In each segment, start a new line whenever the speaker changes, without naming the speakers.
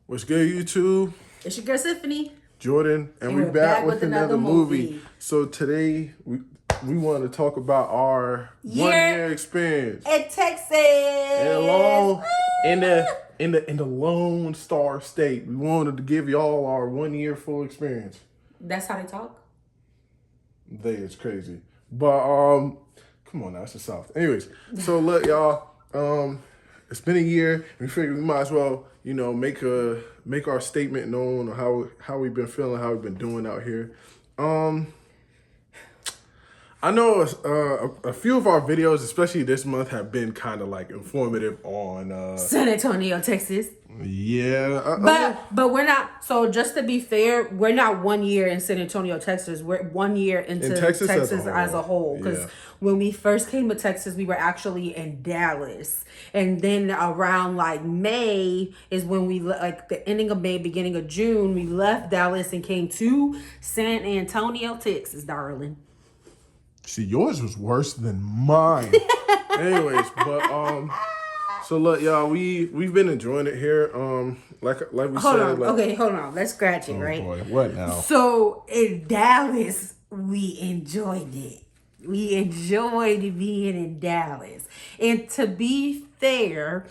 What's good, YouTube?
It's your girl Cymphany
Jordan, and we're back with another movie. So today we want to talk about our 1 year experience
in Texas,
in the Lone Star State. We wanted to give y'all our 1 year full experience.
That's how they talk.
It's crazy, but come on now, it's the South. Anyways, so look, y'all. It's been a year. We figured we might as well, make our statement known on how we've been feeling, how we've been doing out here. I know a few of our videos, especially this month, have been kind of like informative on
San Antonio, Texas.
Yeah,
but we're not. So just to be fair, we're not 1 year in San Antonio, Texas. We're 1 year into Texas as a whole. Because when we first came to Texas, we were actually in Dallas, and then around like May is when we like the ending of May, beginning of June, we left Dallas and came to San Antonio, Texas, darling.
See, yours was worse than mine. Anyways, but so look, y'all, we've been enjoying it here. Like we
hold
said.
Hold on. Let's scratch it, right?
Boy, what now?
So in Dallas, we enjoyed it. We enjoyed being in Dallas, and to be fair,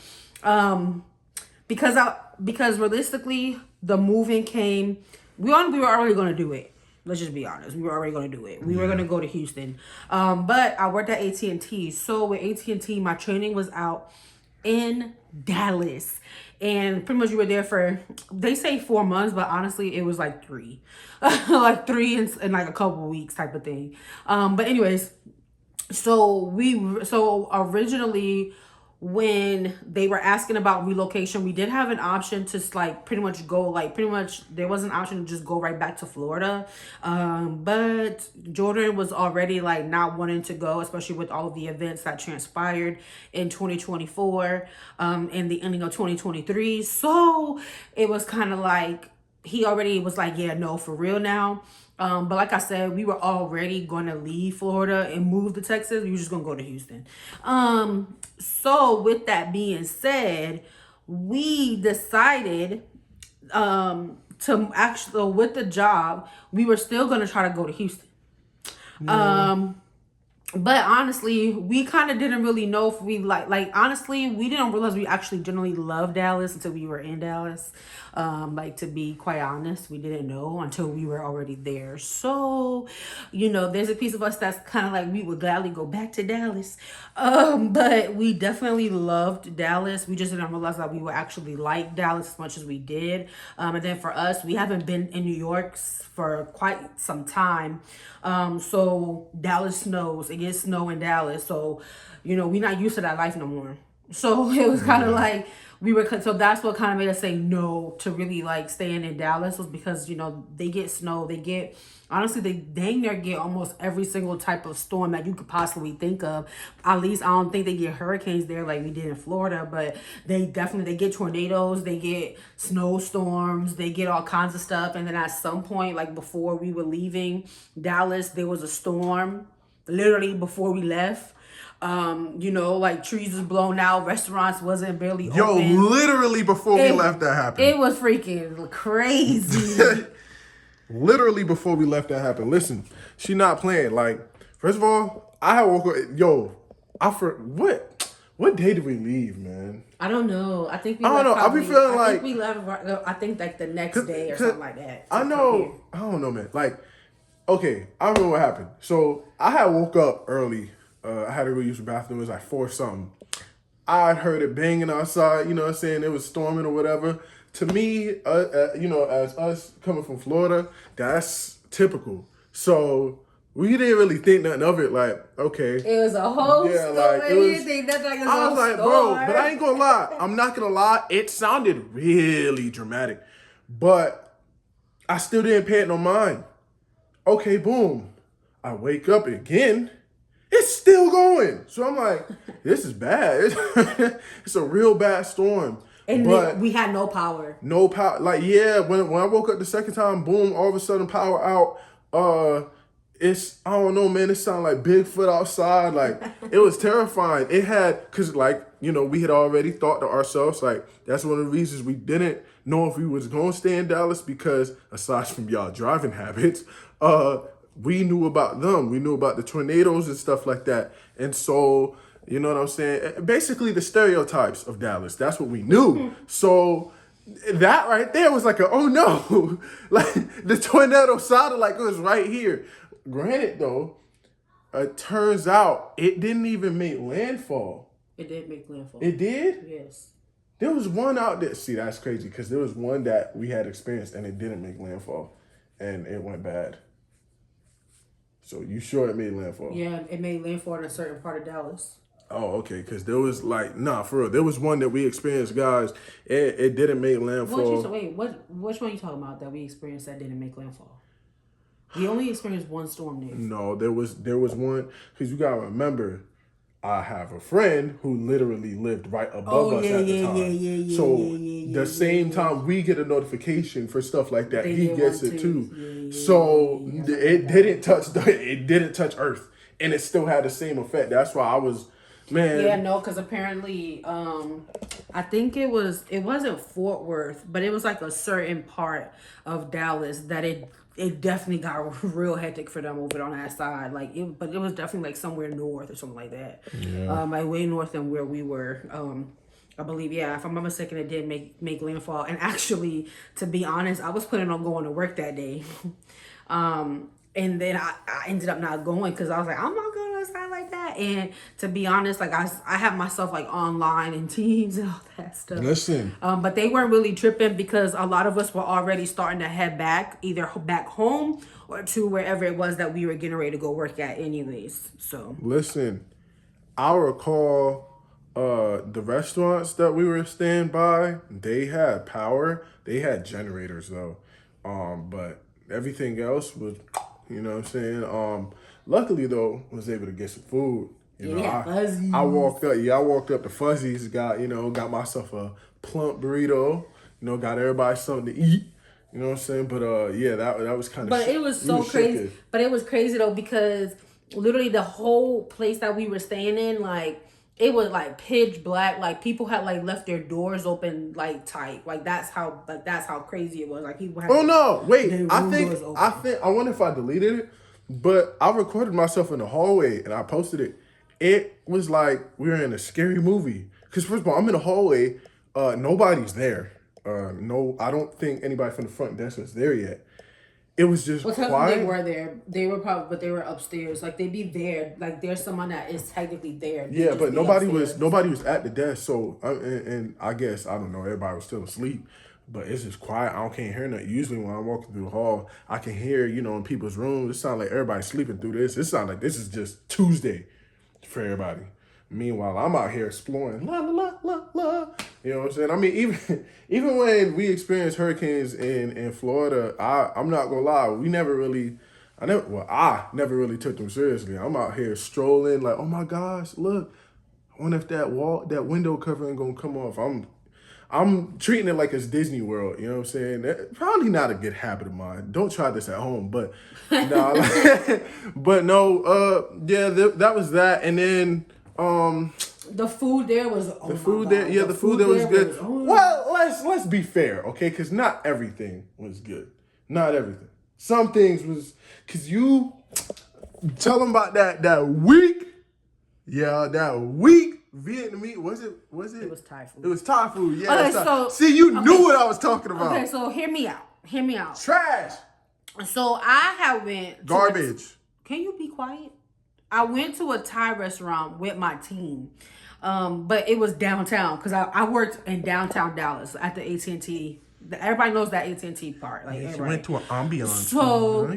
because realistically, the moving came. We were already going to do it. Let's just be honest. We were already going to do it. We were going to go to Houston. But I worked at AT&T. So with AT&T, my training was out in Dallas. And pretty much we were there for, they say 4 months, but honestly, it was like 3. Like 3 in like a couple of weeks type of thing. But anyways, so originally, when they were asking about relocation, we did have an option to like pretty much there was an option to just go right back to Florida. But Jordan was already like not wanting to go, especially with all of the events that transpired in 2024, and the ending of 2023. So it was kind of like, he already was like, yeah, no, for real now. But like I said, we were already going to leave Florida and move to Texas. We were just going to go to Houston. So with that being said, we decided to actually, with the job, we were still going to try to go to Houston. But honestly, we kind of didn't really know if we honestly, we didn't realize we actually generally love Dallas until we were in Dallas. To be quite honest, we didn't know until we were already there. So, there's a piece of us that's kind of like, we would gladly go back to Dallas. But we definitely loved Dallas. We just didn't realize that we would actually like Dallas as much as we did. And then for us, we haven't been in New York for quite some time. So Dallas snows. It gets snow in Dallas. So, we're not used to that life no more. So it was kind of like, so that's what kind of made us say no to really like staying in Dallas, was because, they get snow. Honestly, they dang near get almost every single type of storm that you could possibly think of. At least I don't think they get hurricanes there like we did in Florida, but they get tornadoes, they get snowstorms, they get all kinds of stuff. And then at some point, like before we were leaving Dallas, there was a storm literally before we left. Like trees was blown out, restaurants wasn't barely open.
Literally before we left that happened.
It was freaking crazy.
Literally before we left that happened. Listen, she not playing. Like, first of all, I woke up. What day did we leave, man?
I don't know. I think we
I don't know.
Probably,
I be feeling
I think we left. I think like the next day or something like that.
I know. I don't know, man. Like, okay, I remember what happened. So I had woke up early. I had to go use the bathroom. It was like 4 something. I heard it banging outside. You know what I'm saying? It was storming or whatever. To me, as us coming from Florida, that's typical. So we didn't really think nothing of it. Like, okay,
it was a whole storm.
Like,
I was
like, bro, but I ain't gonna lie. I'm not gonna lie. It sounded really dramatic, but I still didn't pay it no mind. Okay, boom. I wake up again. It's still going. So I'm like, this is bad. It's a real bad storm.
But we had no power.
No power. Like, yeah, when I woke up the second time, boom, all of a sudden power out. I don't know, man. It sounded like Bigfoot outside. Like, it was terrifying. It had, cause like, you know, we had already thought to ourselves, like, that's one of the reasons we didn't know if we was going to stay in Dallas, because aside from y'all driving habits, we knew about them. We knew about the tornadoes and stuff like that. And so, you know what I'm saying? Basically the stereotypes of Dallas. That's what we knew. So that right there was like oh no. Like, the tornado sounded like it was right here. Granted, though, it turns out it didn't even make landfall.
It did make landfall.
It did?
Yes.
There was one out there. See, that's crazy, because there was one that we had experienced and it didn't make landfall, and it went bad. So you sure it made landfall?
Yeah, it made landfall in a certain part of Dallas.
Oh, okay, because there was like, nah, for real. There was one that we experienced, guys. It didn't make landfall.
Which one are you talking about that we experienced that didn't make landfall? We only experienced one storm there.
No, there was one, because you gotta remember, I have a friend who literally lived right above us at the time. So the same time we get a notification for stuff like that, he gets it too. So it didn't touch Earth, and it still had the same effect. That's why I was, man.
Yeah, no, because apparently, I think it wasn't Fort Worth, but it was like a certain part of Dallas that it definitely got real hectic for them over on that side. But it was definitely like somewhere north or something like that.
Yeah.
Like way north than where we were. I believe, yeah, if I'm not mistaken, it did make landfall. And actually, to be honest, I was planning on going to work that day. And then I ended up not going because I was like, I'm not going to a side like that. And to be honest, like I have myself like online and Teams and all that stuff.
Listen.
But they weren't really tripping because a lot of us were already starting to head back, either back home or to wherever it was that we were getting ready to go work at anyways. So
listen, I recall the restaurants that we were staying by, they had power. They had generators though. But everything else was, you know what I'm saying? Luckily though, I was able to get some food. You know,
Fuzzies.
I walked up to Fuzzies, got myself a plump burrito, got everybody something to eat. You know what I'm saying? But yeah, that was kind of.
But it was so crazy. Shaking. But it was crazy though, because literally the whole place that we were staying in, like, it was like pitch black. Like, people had like left their doors open like tight. Like that's how crazy it was. Like, people had.
Oh no! Wait, I wonder if I deleted it, but I recorded myself in the hallway and I posted it. It was like we were in a scary movie. Cause first of all, I'm in the hallway. Nobody's there. No, I don't think anybody from the front desk was there yet. It was just quiet.
They were there. They were but they were upstairs. Like, they'd be there. Like, there's someone that is technically there.
Yeah, but nobody was at the desk. So and I guess, I don't know, everybody was still asleep. But it's just quiet. Can't hear nothing. Usually when I'm walking through the hall, I can hear, in people's rooms. It sounds like everybody's sleeping through this. It sounds like this is just Tuesday for everybody. Meanwhile, I'm out here exploring. La la la la la. You know what I'm saying? I mean, even when we experienced hurricanes in Florida, I'm not gonna lie, I never really took them seriously. I'm out here strolling like, oh my gosh, look, I wonder if that window covering gonna come off. I'm treating it like it's Disney World, you know what I'm saying? Probably not a good habit of mine. Don't try this at home, but no, that was that. And then
the food there was
the food there was good. Well, let's be fair, okay? Because not everything was good. Not everything. Some things was, because you tell them about that week. Yeah, that week. Vietnamese, was it?
It was Thai food.
It was Thai food, yeah.
Okay, so,
see, you knew what I was talking about.
Okay, so hear me out.
Trash.
So I went
garbage.
Can you be quiet? I went to a Thai restaurant with my team, but it was downtown because I worked in downtown Dallas at the AT&T. Everybody knows that AT&T part. Like,
you went to an ambiance.
So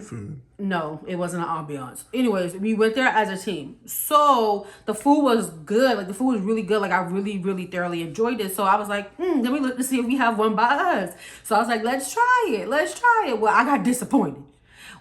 no, it wasn't an ambiance. Anyways, we went there as a team. So the food was good. Like, the food was really good. Like, I really, really thoroughly enjoyed it. So I was like, let me look to see if we have one by us. So I was like, let's try it. Well, I got disappointed.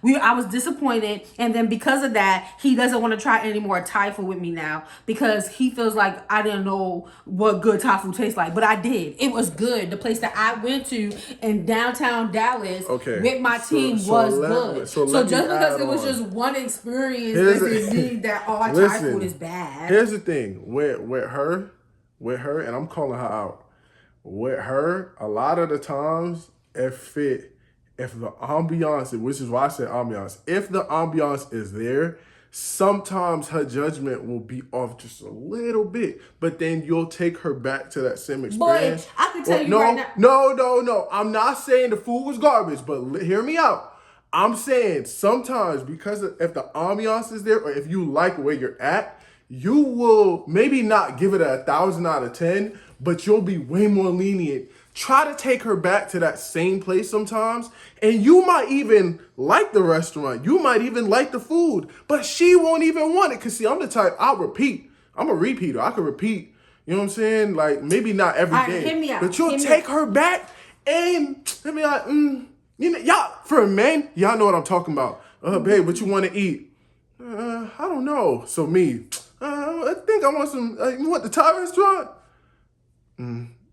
I was disappointed, and then because of that, he doesn't want to try any more Thai food with me now because he feels like I didn't know what good Thai food tastes like, but I did. It was good. The place that I went to in downtown Dallas with my team was good. So just because it was just one experience doesn't mean that all Thai food is bad.
Here's the thing with her, and I'm calling her out. With her, a lot of the times, if the ambiance, which is why I said ambiance, if the ambiance is there, sometimes her judgment will be off just a little bit, but then you'll take her back to that same experience.
Boy, I can tell you right now.
No. I'm not saying the food was garbage, but hear me out. I'm saying sometimes because if the ambiance is there, or if you like where you're at, you will maybe not give it 1,000 out of 10, but you'll be way more lenient. Try to take her back to that same place sometimes, and you might even like the restaurant. You might even like the food, but she won't even want it. Because, see, I'm the type, I'll repeat. I'm a repeater. I can repeat. You know what I'm saying? Like, maybe not every day.
Hear me out.
But you'll take her back and let me like, you know, y'all, for men, y'all know what I'm talking about. Babe, what you want to eat? I don't know. So me, I think I want some, you want the Thai restaurant?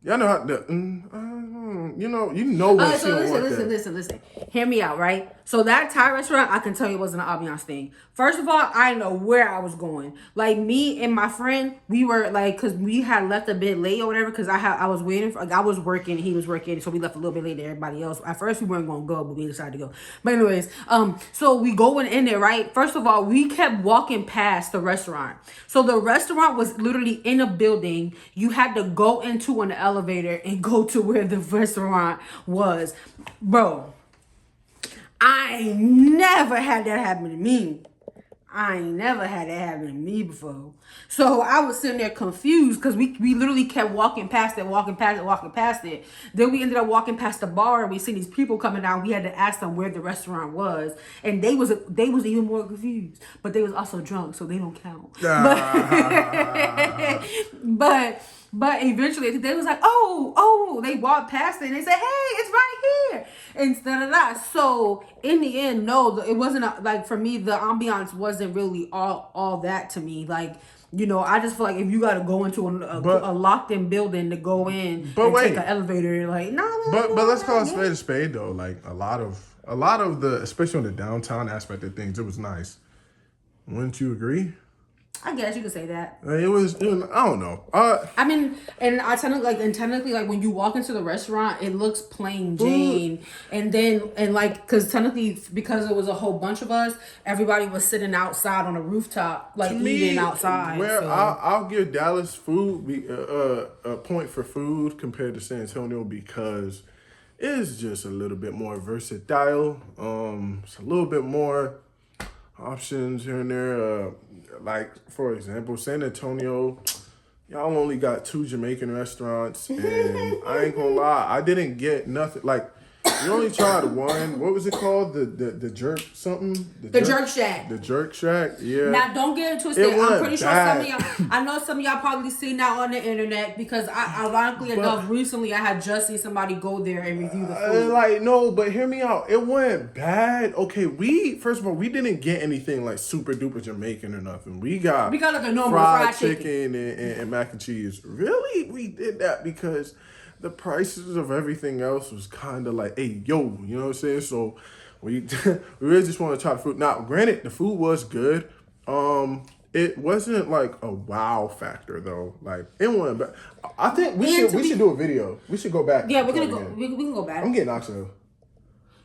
Y'all know how to, you know when she don't want that.
Listen. Hear me out, right? So that Thai restaurant, I can tell you it wasn't an ambiance thing. First of all, I didn't know where I was going. Like, me and my friend, we were like, because we had left a bit late or whatever, because I was waiting for, like, I was working, he was working, so we left a little bit late to everybody else. At first, we weren't going to go, but we decided to go. But anyways, so we going in there, right? First of all, we kept walking past the restaurant. So the restaurant was literally in a building. You had to go into an elevator and go to where the restaurant was. Bro, I never had that happen to me. I ain't never had that happen to me before. So I was sitting there confused because we literally kept walking past it. Then we ended up walking past the bar and we seen these people coming out. We had to ask them where the restaurant was. And they was even more confused. But they was also drunk, so they don't count. But eventually they was like, oh, they walked past it and they said, hey, it's right here. Instead of that. So in the end, no, it wasn't like, for me, the ambiance wasn't really all that to me. Like, you know, I just feel like if you got to go into a locked in building to go in and take an elevator, like,
But let's call a spade though. Like a lot of the, especially on the downtown aspect of things, it was nice. Wouldn't you agree?
I guess you could say that.
It was I don't know.
I mean, and technically, like when you walk into the restaurant, it looks plain Jane, and because technically, because it was a whole bunch of us, everybody was sitting outside on a rooftop, like eating outside.
I'll give Dallas food a point for food compared to San Antonio because it's just a little bit more versatile. It's a little bit more options here and there. Like, for example, San Antonio, y'all only got 2 Jamaican restaurants, and I ain't gonna lie, I didn't get nothing. Like, we only tried one. What was it called? The jerk something?
The jerk shack.
The jerk shack, yeah.
Now, don't get it twisted. I'm pretty sure some of y'all, I know some of y'all probably seen that on the internet because ironically enough, recently I had just seen somebody go there and review the food.
No, but hear me out. It went bad. Okay, first of all, we didn't get anything like super duper Jamaican or nothing. We got
like a normal
fried chicken and mac and cheese. Really? We did that because the prices of everything else was kind of like, hey, yo, you know what I'm saying? So we really just want to try the food. Now, granted, the food was good. It wasn't like a wow factor though. Like, it wasn't bad. I think we should do a video. We should go back.
Yeah, we're gonna go. We can go back.
I'm getting oxtail.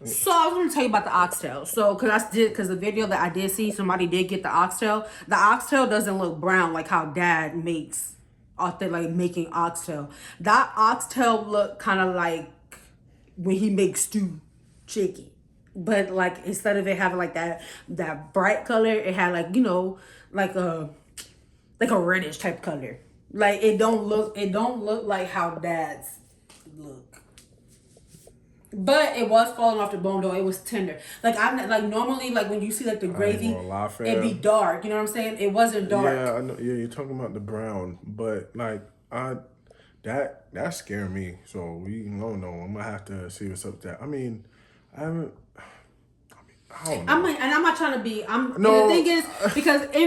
So I was gonna tell you about the oxtail. So because the video that I did see, somebody did get the oxtail. The oxtail doesn't look brown like how Dad makes. Like making oxtail. That oxtail look kind of like when he makes stewed chicken, but like instead of it having like that bright color, it had like, you know, like a reddish type color. Like it don't look like how Dad's look. But it was falling off the bone though. It was tender. Like I'm like normally like when you see like the gravy, it'd be dark. You know what I'm saying? It wasn't dark.
Yeah, I know. Yeah, you're talking about the brown, but like that scared me. So we don't know. I'm gonna have to see what's up with that. I I don't know.
I'm not trying to be.
No.
And the thing is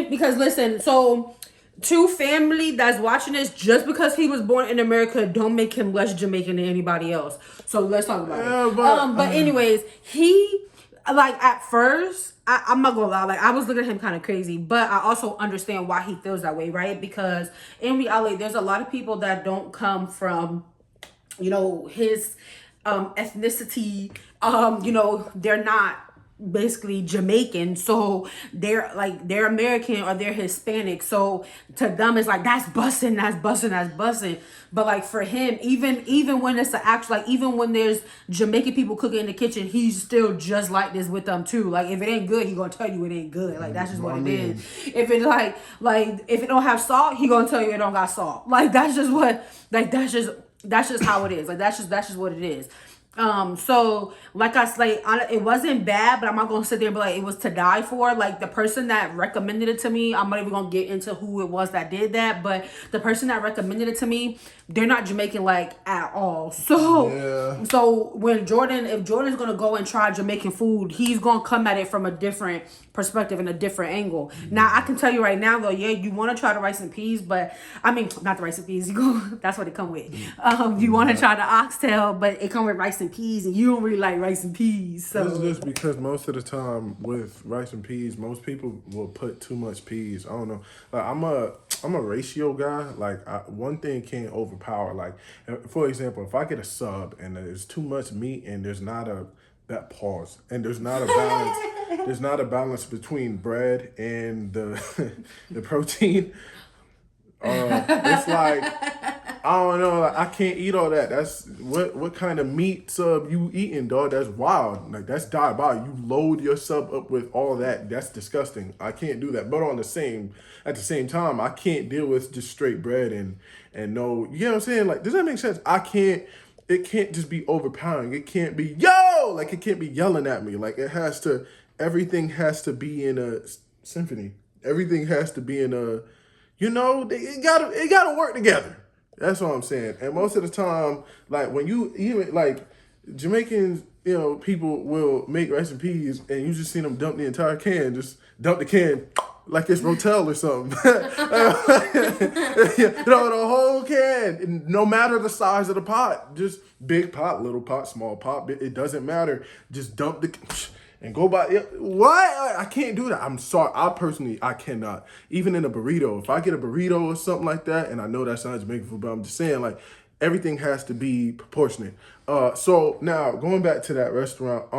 because listen, so to family that's watching this, just because he was born in America, don't make him less Jamaican than anybody else. So let's talk about it. But anyways, he like at first. I'm not gonna lie, like I was looking at him kind of crazy, but I also understand why he feels that way, right? Because in reality, there's a lot of people that don't come from, his ethnicity. They're not basically Jamaican, so they're American or they're Hispanic. So to them, it's like that's busting, that's busting, that's busting. But like for him, even when it's an actual, like even when there's Jamaican people cooking in the kitchen, he's still just like this with them too. Like if it ain't good, he gonna tell you it ain't good. Like that's just what it is. If it's like if it don't have salt, he gonna tell you it don't got salt. Like that's just how it is. Like that's just what it is. So like I said, it wasn't bad, but I'm not gonna sit there and be like it was to die for. Like the person that recommended it to me, I'm not even gonna get into who it was that did that, but the person that recommended it to me, they're not Jamaican like at all. So when if Jordan's gonna go and try Jamaican food, he's gonna come at it from a different perspective and a different angle. Now I can tell you right now though, yeah, you want to try the rice and peas, but I mean not the rice and peas. That's what it come with. You want to try the oxtail, but it come with rice and peas, and you don't really like rice and peas. So
it's just because most of the time with rice and peas, most people will put too much peas. I don't know. Like I'm a ratio guy. Like one thing can't overpower. Like for example, if I get a sub and there's too much meat and there's not a there's not a balance. There's not a balance between bread and the the protein. It's like I don't know. Like, I can't eat all that. That's what kind of meat sub you eating, dog? That's wild. Like that's diabolical. You load your sub up with all that. That's disgusting. I can't do that. But at the same time, I can't deal with just straight bread and no. You know what I'm saying? Like, does that make sense? I can't. It can't just be overpowering. It can't be like it can't be yelling at me. Like it has to. Everything has to be in a symphony. Everything has to be in a. It gotta work together. That's what I'm saying. And most of the time, like when you even like Jamaicans, people will make rice and peas, and you just see them dump the entire can, just dump the can like it's Rotel or something. The whole can, no matter the size of the pot, just big pot, little pot, small pot, it doesn't matter. Just dump the. And go by what? I can't do that. I'm sorry. I cannot. Even in a burrito, if I get a burrito or something like that, and I know that sounds Jamaican food, but I'm just saying, like, everything has to be proportionate. So now going back to that restaurant,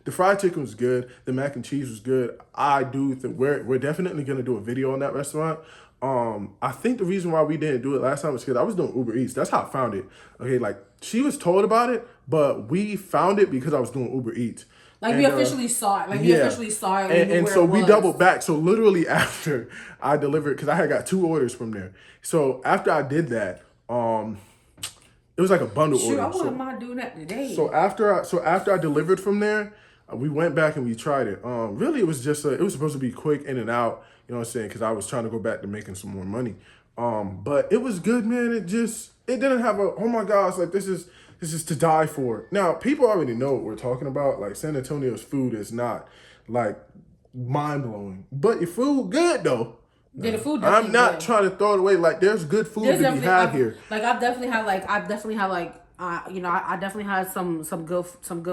the fried chicken was good. The mac and cheese was good. I do think we're definitely gonna do a video on that restaurant. I think the reason why we didn't do it last time was because I was doing Uber Eats. That's how I found it. Okay, like she was told about it, but we found it because I was doing Uber Eats.
Like we officially saw it. Like we officially saw it.
And so we doubled back. So literally after I delivered, because I had got 2 orders from there. So after I did that, it was like a bundle order.
I wouldn't mind doing that today.
So after I delivered from there, we went back and we tried it. Really, it was just it was supposed to be quick in and out. You know what I'm saying? Because I was trying to go back to making some more money. But it was good, man. It didn't have oh my gosh, like this is to die for. Now, people already know what we're talking about. Like, San Antonio's food is not, like, mind-blowing. But your food good, though.
Yeah, the food
I'm not trying to throw it away. Like, there's good food to be had here.
Like, I definitely had I definitely had some good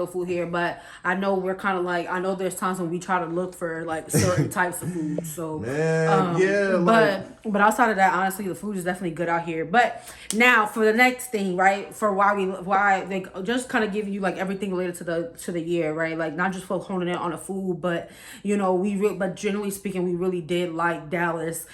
food here, but I know we're kind of like, I know there's times when we try to look for like certain types of food. So but outside of that, honestly, the food is definitely good out here. But now for the next thing, right? For why they just kind of giving you like everything related to the year, right? Like not just honing in on the food, but but generally speaking, we really did like Dallas.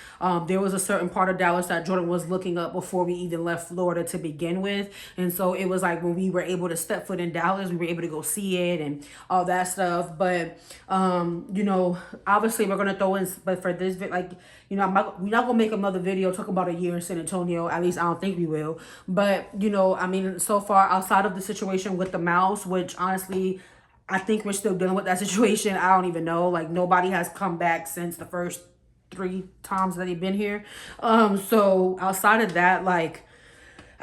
There was a certain part of Dallas that Jordan was looking up before we even left Florida to begin with, and so it was like when we were able to step foot in Dallas, we were able to go see it and all that stuff. But obviously we're gonna throw in, but for this like we're not gonna make another video talk about a year in San Antonio. At least I don't think we will. But so far outside of the situation with the mouse, which honestly I think we're still dealing with that situation. I don't even know. Like nobody has come back since the first 3 times that they've been here. So outside of that, like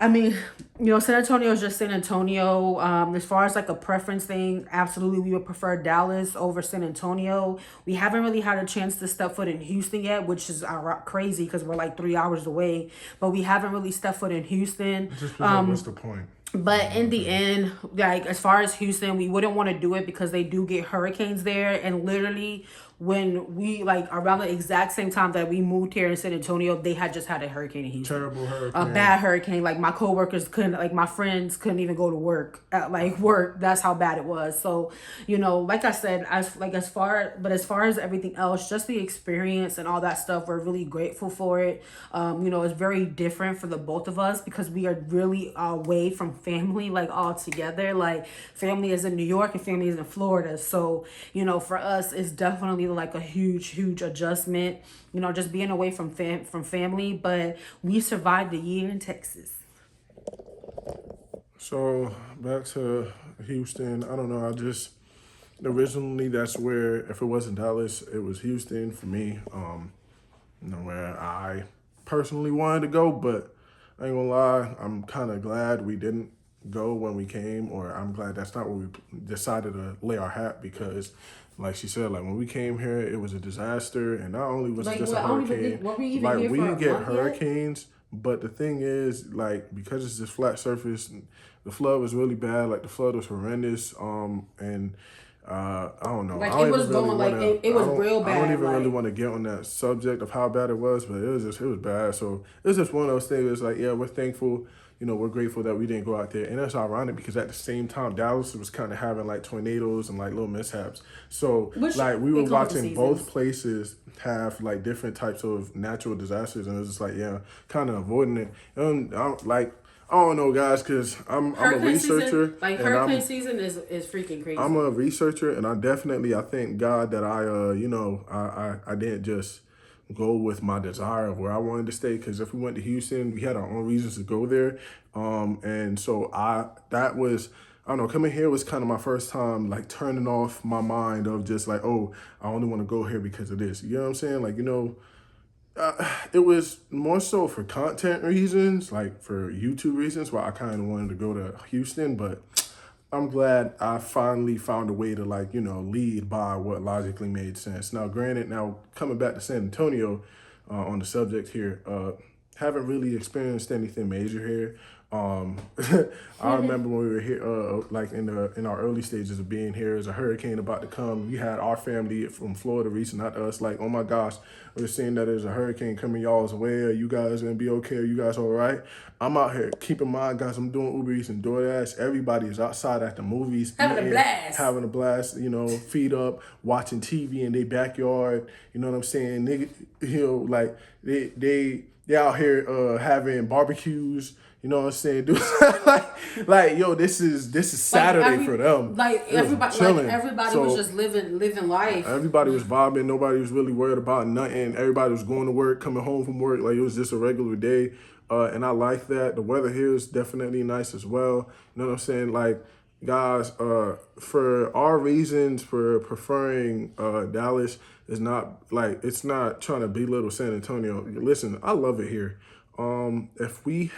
I mean, San Antonio is just San Antonio. As far as like a preference thing, absolutely, we would prefer Dallas over San Antonio. We haven't really had a chance to step foot in Houston yet, which is crazy because we're like 3 hours away. But we haven't really stepped foot in Houston.
Just because, like, what's the point?
But in the end, like as far as Houston, we wouldn't want to do it because they do get hurricanes there. And literally, when we like around the exact same time that we moved here in San Antonio, they had just had a hurricane in Houston.
Terrible hurricane.
A bad hurricane. Like my coworkers couldn't, like my friends couldn't even go to work. At, like work, that's how bad it was. So, like I said, as far as everything else, just the experience and all that stuff, we're really grateful for it. It's very different for the both of us because we are really away from family, like all together. Like family is in New York and family is in Florida. So, for us, it's definitely like a huge adjustment, just being away from family, but we survived a year in Texas.
So back to Houston. I don't know. I just originally that's where if it wasn't Dallas, it was Houston for me. Where I personally wanted to go, but I ain't gonna lie, I'm kind of glad we didn't go when we came, or I'm glad that's not where we decided to lay our hat because, like she said, like when we came here, it was a disaster, and not only was it just a hurricane,
were we even
like
here
we
for a
get
month yet?
hurricanes, but the thing is, like because it's this flat surface, the flood was really bad. Like the flood was horrendous. And I don't know.
Like
I don't
it was
even really
going like
wanna,
it was
I don't,
real bad.
I don't even really
Like
want to get on that subject of how bad it was, but it was bad. So it's just one of those things. It's like, yeah, we're thankful. We're grateful that we didn't go out there, and that's ironic because at the same time, Dallas was kind of having like tornadoes and like little mishaps. So
which
like we were
it comes with
watching
the
both
seasons.
places have like different types of natural disasters, and it was just like yeah, kind of avoiding it. And I'm like. I don't know, guys, because I'm a researcher.
Hurricane season is freaking crazy.
I'm a researcher, and I thank God that I didn't just go with my desire of where I wanted to stay. Because if we went to Houston, we had our own reasons to go there, and so I don't know, coming here was kind of my first time like turning off my mind of just like, oh, I only want to go here because of this. You know what I'm saying? Like it was more so for content reasons, like for YouTube reasons, why I kind of wanted to go to Houston. But I'm glad I finally found a way to lead by what logically made sense. Now, granted, now coming back to San Antonio on the subject here, haven't really experienced anything major here. I remember when we were here, like in our early stages of being here, as a hurricane about to come. We had our family from Florida reaching out to us like, "Oh my gosh, we're seeing that there's a hurricane coming y'all's way. Are you guys gonna be okay? Are you guys all right?" I'm out here. Keep in mind, guys, I'm doing Uber Eats and DoorDash. Everybody is outside at the movies,
Having a blast.
having a blast. Feet up, watching TV in their backyard. You know what I'm saying? Nigga, like they out here having barbecues. You know what I'm saying? Dude, yo, this is Saturday for them.
Everybody was just living life.
Everybody was vibing. Nobody was really worried about nothing. Everybody was going to work, coming home from work. Like it was just a regular day. And I like that. The weather here is definitely nice as well. You know what I'm saying? Like, guys, for our reasons for preferring Dallas is not it's not trying to belittle San Antonio. Listen, I love it here. If we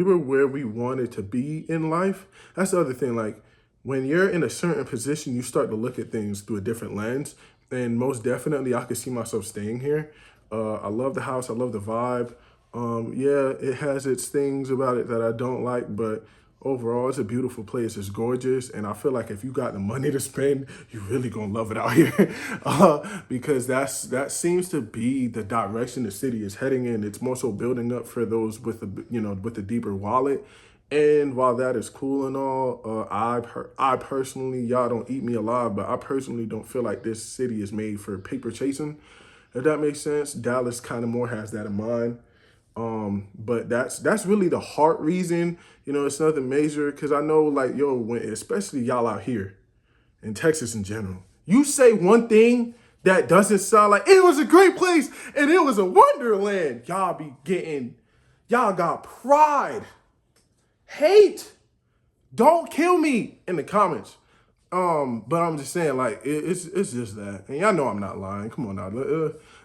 were where we wanted to be in life, that's the other thing. Like when you're in a certain position, you start to look at things through a different lens. And most definitely, I could see myself staying here. I love the house. I love the vibe. Yeah, it has its things about it that I don't like, but overall, it's a beautiful place. It's gorgeous, and I feel like if you got the money to spend, you really gonna love it out here, because that seems to be the direction the city is heading in. It's more so building up for those with the deeper wallet. And while that is cool and all, I personally, y'all don't eat me alive, but I personally don't feel like this city is made for paper chasing. If that makes sense, Dallas kind of more has that in mind. But that's really the heart reason. It's nothing major because I know especially y'all out here in Texas in general, you say one thing that doesn't sound like it was a great place and it was a wonderland. Y'all got pride, hate. Don't kill me in the comments. But I'm just saying, like, it's just that. And y'all know I'm not lying. Come on now.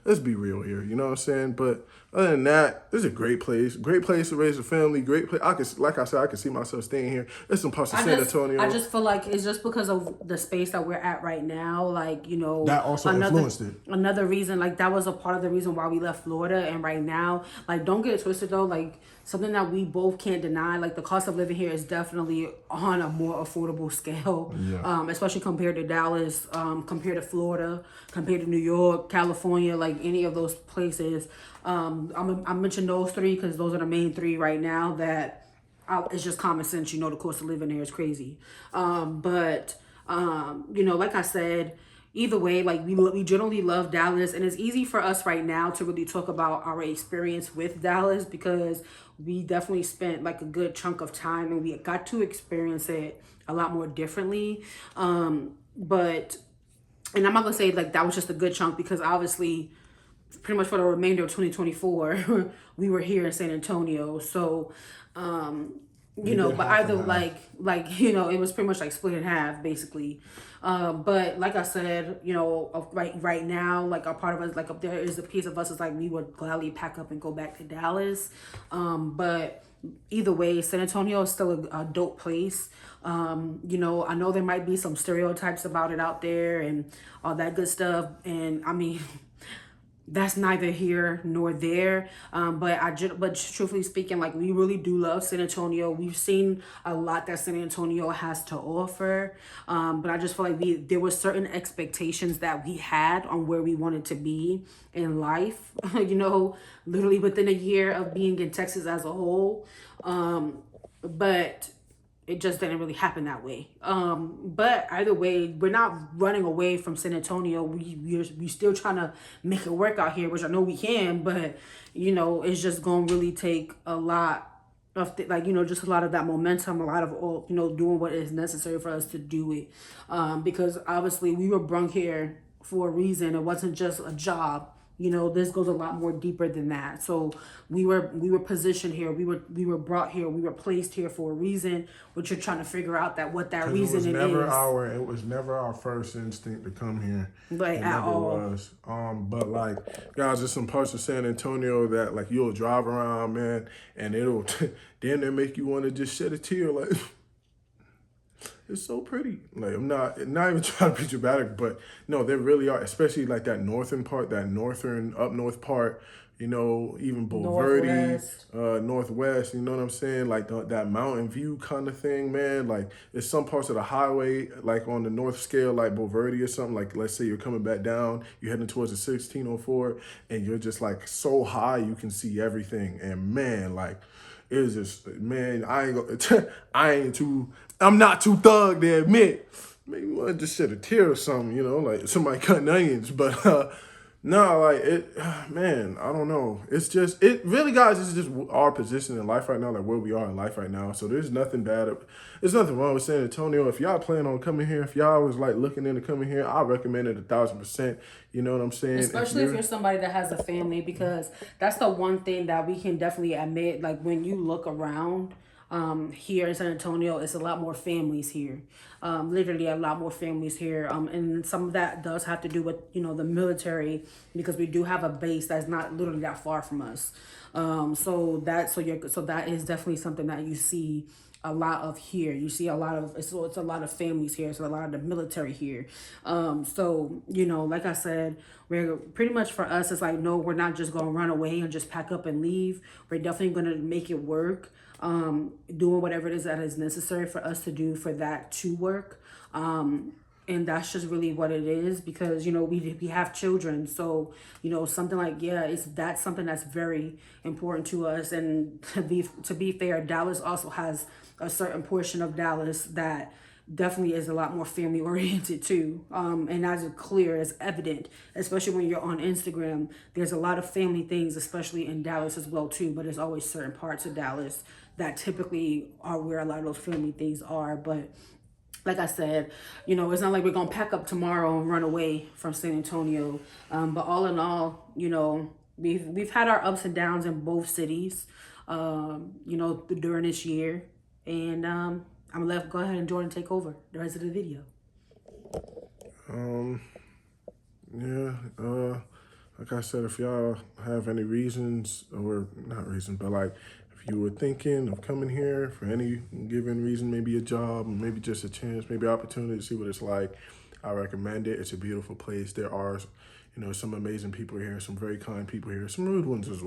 let's be real here. You know what I'm saying? But other than that, this is a great place. Great place to raise a family. Great place. Like I said, I could see myself staying here. There's some parts of San Antonio.
I just feel like it's just because of the space that we're at right now. Like, you know,
That also influenced it.
Another reason, like that was a part of the reason why we left Florida. And right now, like, don't get it twisted though. Like, something that we both can't deny, like the cost of living here is definitely on a more affordable scale, especially compared to Dallas, compared to Florida, compared to New York, California, like any of those places. I mentioned those three because those are the main three right now that it's just common sense. You know, the cost of living there is crazy. But you know, like I said, either way, like we generally love Dallas, and it's easy for us right now to really talk about our experience with Dallas because we definitely spent like a good chunk of time and we got to experience it a lot more differently. But and I'm not gonna say like that was just a good chunk because obviously pretty much for the remainder of 2024 we were here in San Antonio. So you know, but either like you know, it was pretty much like split in half basically. But like I said, you know, right now, like a part of us, like there is a piece of us is like we would gladly pack up and go back to Dallas. But either way, San Antonio is still a dope place. You know, I know there might be some stereotypes about it out there and all that good stuff, and I mean that's neither here nor there. But truthfully speaking, like we really do love San Antonio. We've seen a lot that San Antonio has to offer. But I just feel like there were certain expectations that we had on where we wanted to be in life, you know, literally within a year of being in Texas as a whole. But it just didn't really happen that way. But either way, we're not running away from San Antonio. We still trying to make it work out here, which I know we can. But you know, it's just gonna really take a lot of like you know just a lot of that momentum, a lot of you know doing what is necessary for us to do it. Because obviously we were brung here for a reason. It wasn't just a job. You know, this goes a lot more deeper than that. So we were positioned here. We were brought here. We were placed here for a reason. But you're trying to figure out that what that reason is.
It was never our first instinct to come here.
Like at all.
Was. But like guys, there's some parts of San Antonio that like you'll drive around, man, and it'll then they make you want to just shed a tear like. It's so pretty. Like I'm not even trying to be dramatic, but no, they really are. Especially like that northern part, that up north part. You know, even Bulverde, Northwest. You know what I'm saying? Like that mountain view kind of thing, man. Like there's some parts of the highway, like on the north scale, like Bulverde or something. Like let's say you're coming back down, you're heading towards the 1604, and you're just like so high you can see everything. And man, like. It was just, man, I'm not too thug to admit. Maybe want to just shed a tear or something, you know, like somebody cutting onions. But no, like man, I don't know. It's just, it really, guys, it's just our position in life right now, like where we are in life right now. So there's nothing bad. There's nothing wrong with San Antonio. If y'all plan on coming here, if y'all was like looking into coming here, I recommend it 1,000%. You know what I'm saying?
Especially if you're somebody that has a family, because that's the one thing that we can definitely admit. Like when you look around here in San Antonio, it's a lot more families here. Literally a lot more families here. And some of that does have to do with, you know, the military, because we do have a base that's not literally that far from us. So that is definitely something that you see a lot of here. You see a lot of it's a lot of families here. So a lot of the military here. So you know, like I said, we're pretty much for us. It's like no, we're not just gonna run away and just pack up and leave. We're definitely gonna make it work. Doing whatever it is that is necessary for us to do for that to work. And that's just really what it is, because you know we have children, so you know something like that's something that's very important to us. And to be fair, Dallas also has a certain portion of Dallas that definitely is a lot more family oriented too. And as clear as evident, especially when you're on Instagram, there's a lot of family things, especially in Dallas as well too. But there's always certain parts of Dallas that typically are where a lot of those family things are. But like I said, you know, it's not like we're going to pack up tomorrow and run away from San Antonio. But all in all, you know, we've had our ups and downs in both cities, you know, during this year. And I'm going to let go ahead and Jordan take over the rest of the video.
like I said, if y'all have any reasons, or not reasons, but like if you were thinking of coming here for any given reason, maybe a job, maybe just a chance, maybe opportunity to see what it's like, I recommend it. It's a beautiful place. There are, some amazing people here, some very kind people here, some rude ones as well.